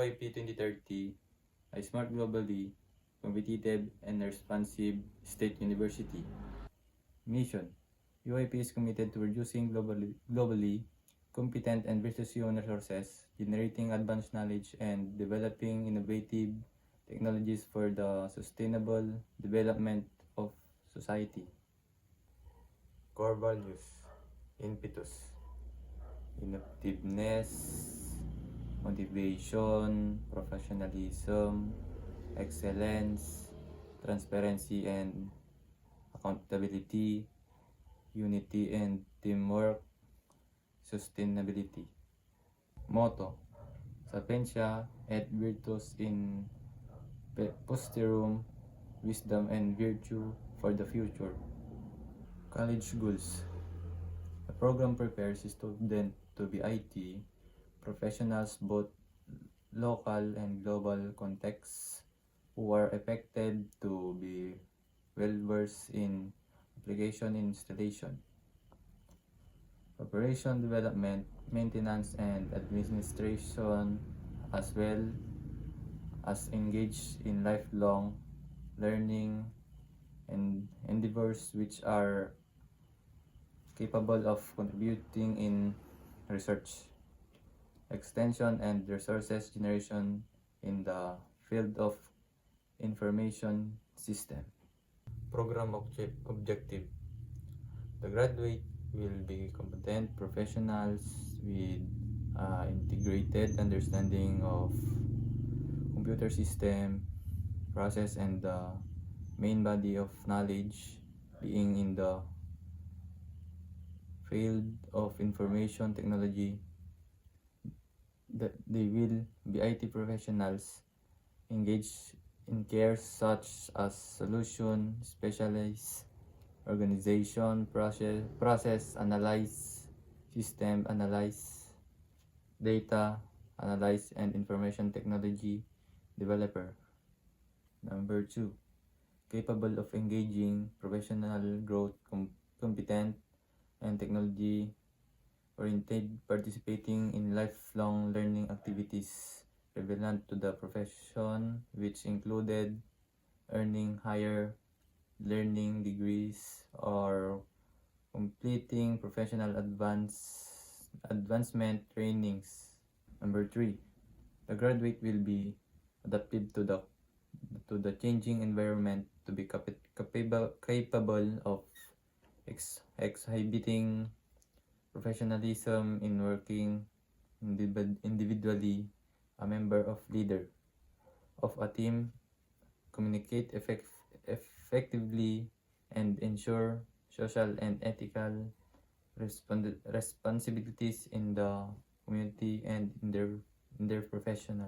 UIP 2030, a smart, globally competitive and responsive state university. Mission: UIP is committed to reducing globally competent and precious human resources, generating advanced knowledge, and developing innovative technologies for the sustainable development of society. Core values: impetus, innovativeness, motivation, professionalism, excellence, transparency and accountability, unity and teamwork, sustainability. Motto: Sapientia et virtus in posterum, wisdom and virtue for the future. College goals: the program prepares students to be IT professionals, both local and global contexts, who are expected to be well-versed in application installation, operation, development, maintenance, and administration, as well as engaged in lifelong learning and endeavors which are capable of contributing in research, extension, and resources generation in the field of information system. Program objective: the graduate will be competent professionals with integrated understanding of computer system, process, and the main body of knowledge being in the field of information technology. That they will be IT professionals engaged in careers such as solution specialized, organization, process analyze, system analyze, data analyze, and information technology developer. Number 2, capable of engaging professional growth, competent and technology oriented, participating in lifelong learning activities relevant to the profession, which included earning higher learning degrees or completing professional advancement trainings. Number 3, the graduate will be adapted to the changing environment to be capable of exhibiting professionalism in working individually, a member of leader of a team, communicate effectively, and ensure social and ethical responsibilities in the community and in their profession.